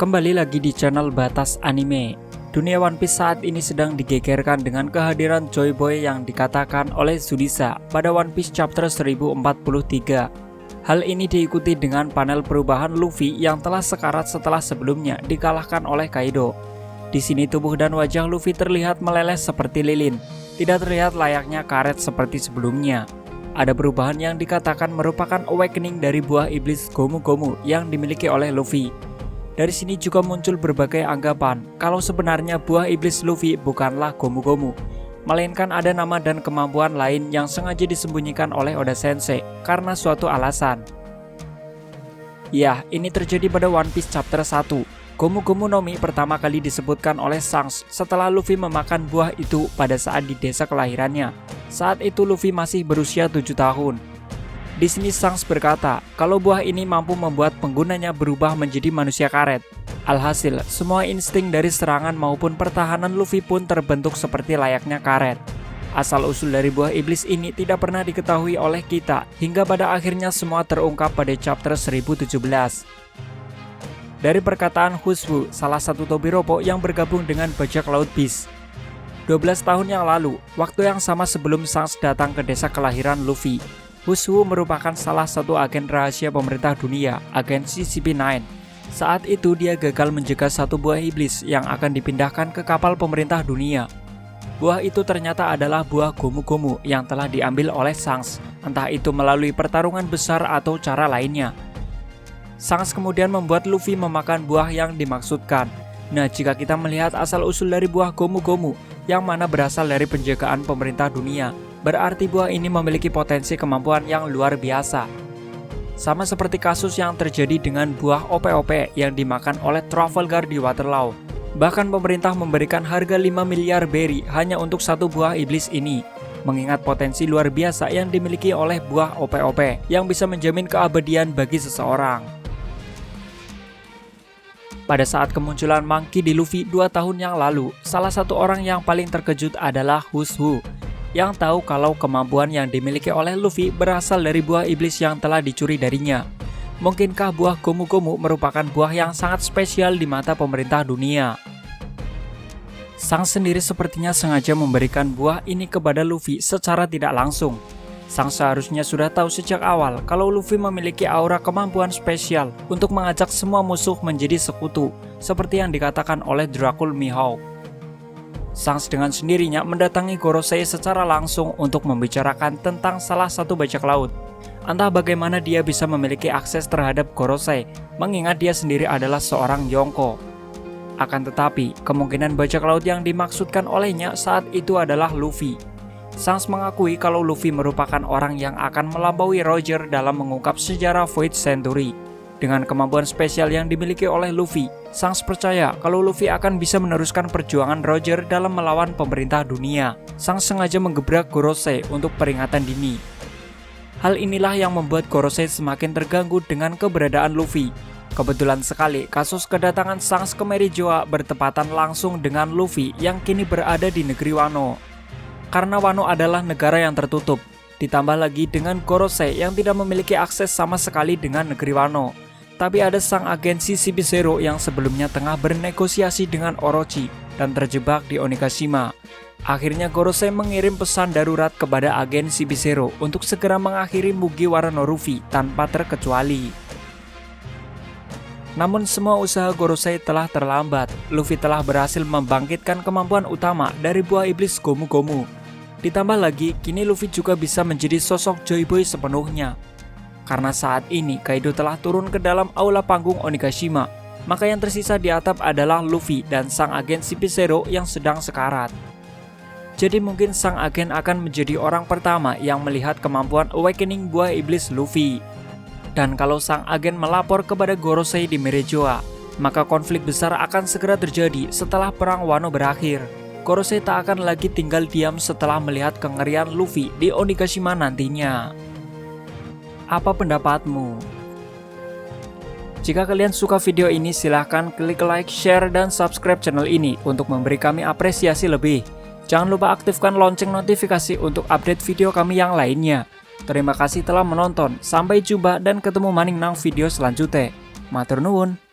Kembali lagi di channel Batas Anime. Dunia One Piece saat ini sedang digegerkan dengan kehadiran Joy Boy yang dikatakan oleh Sudisa pada One Piece chapter 1043. Hal ini diikuti dengan panel perubahan Luffy yang telah sekarat setelah sebelumnya dikalahkan oleh Kaido. Di sini tubuh dan wajah Luffy terlihat meleleh seperti lilin, tidak terlihat layaknya karet seperti sebelumnya. Ada perubahan yang dikatakan merupakan awakening dari buah iblis Gomu Gomu yang dimiliki oleh Luffy. Dari sini juga muncul berbagai anggapan kalau sebenarnya buah iblis Luffy bukanlah Gomu Gomu, melainkan ada nama dan kemampuan lain yang sengaja disembunyikan oleh Oda Sensei karena suatu alasan. Ya, ini terjadi pada One Piece chapter 1. Gomu Gomu no Mi pertama kali disebutkan oleh Shanks setelah Luffy memakan buah itu pada saat di desa kelahirannya. Saat itu Luffy masih berusia 7 tahun. Di sini Shanks berkata kalau buah ini mampu membuat penggunanya berubah menjadi manusia karet. Alhasil, semua insting dari serangan maupun pertahanan Luffy pun terbentuk seperti layaknya karet. Asal-usul dari buah iblis ini tidak pernah diketahui oleh kita hingga pada akhirnya semua terungkap pada chapter 1017. Dari perkataan Huswu, salah satu Tobiropo yang bergabung dengan bajak laut Beast. 12 tahun yang lalu, waktu yang sama sebelum Shanks datang ke desa kelahiran Luffy, Huswu merupakan salah satu agen rahasia pemerintah dunia, agen CCP-9. Saat itu dia gagal mencegah satu buah iblis yang akan dipindahkan ke kapal pemerintah dunia. Buah itu ternyata adalah buah Gomu Gomu yang telah diambil oleh Shanks, entah itu melalui pertarungan besar atau cara lainnya. Shanks kemudian membuat Luffy memakan buah yang dimaksudkan. Nah, jika kita melihat asal-usul dari buah Gomu Gomu, yang mana berasal dari penjagaan pemerintah dunia, berarti buah ini memiliki potensi kemampuan yang luar biasa. Sama seperti kasus yang terjadi dengan buah OP-OP yang dimakan oleh Trafalgar di Waterloo. Bahkan pemerintah memberikan harga 5 miliar berry hanya untuk satu buah iblis ini. Mengingat potensi luar biasa yang dimiliki oleh buah OP-OP yang bisa menjamin keabadian bagi seseorang. Pada saat kemunculan Monkey di Luffy 2 tahun yang lalu, salah satu orang yang paling terkejut adalah Huswu, yang tahu kalau kemampuan yang dimiliki oleh Luffy berasal dari buah iblis yang telah dicuri darinya. Mungkinkah buah Gomu Gomu merupakan buah yang sangat spesial di mata pemerintah dunia? Shanks sendiri sepertinya sengaja memberikan buah ini kepada Luffy secara tidak langsung. Shanks seharusnya sudah tahu sejak awal kalau Luffy memiliki aura kemampuan spesial untuk mengajak semua musuh menjadi sekutu, seperti yang dikatakan oleh Dracul Mihawk. Shanks dengan sendirinya mendatangi Gorosei secara langsung untuk membicarakan tentang salah satu bajak laut. Entah bagaimana dia bisa memiliki akses terhadap Gorosei, mengingat dia sendiri adalah seorang Yonko. Akan tetapi, kemungkinan bajak laut yang dimaksudkan olehnya saat itu adalah Luffy. Shanks mengakui kalau Luffy merupakan orang yang akan melampaui Roger dalam mengungkap sejarah Void Century. Dengan kemampuan spesial yang dimiliki oleh Luffy, Shanks percaya kalau Luffy akan bisa meneruskan perjuangan Roger dalam melawan pemerintah dunia. Shanks sengaja menggebrak Gorosei untuk peringatan dini. Hal inilah yang membuat Gorosei semakin terganggu dengan keberadaan Luffy. Kebetulan sekali kasus kedatangan Shanks ke Merijoa bertepatan langsung dengan Luffy yang kini berada di negeri Wano. Karena Wano adalah negara yang tertutup, ditambah lagi dengan Gorosei yang tidak memiliki akses sama sekali dengan negeri Wano. Tapi ada sang agen CCP-0 yang sebelumnya tengah bernegosiasi dengan Orochi dan terjebak di Onigashima. Akhirnya Gorosei mengirim pesan darurat kepada agen CP0 untuk segera mengakhiri Mugiwara no Luffy tanpa terkecuali. Namun semua usaha Gorosei telah terlambat. Luffy telah berhasil membangkitkan kemampuan utama dari buah iblis Gomu Gomu. Ditambah lagi, kini Luffy juga bisa menjadi sosok Joy Boy sepenuhnya. Karena saat ini Kaido telah turun ke dalam aula panggung Onigashima, maka yang tersisa di atap adalah Luffy dan sang agen CP0 yang sedang sekarat. Jadi mungkin sang agen akan menjadi orang pertama yang melihat kemampuan awakening buah iblis Luffy. Dan kalau sang agen melapor kepada Gorosei di Merijoa, maka konflik besar akan segera terjadi setelah perang Wano berakhir. Gorosei tak akan lagi tinggal diam setelah melihat kengerian Luffy di Onigashima nantinya. Apa pendapatmu? Jika kalian suka video ini, silahkan klik like, share, dan subscribe channel ini untuk memberi kami apresiasi lebih. Jangan lupa aktifkan lonceng notifikasi untuk update video kami yang lainnya. Terima kasih telah menonton, sampai jumpa dan ketemu maning nang video selanjutnya. Matur nuwun.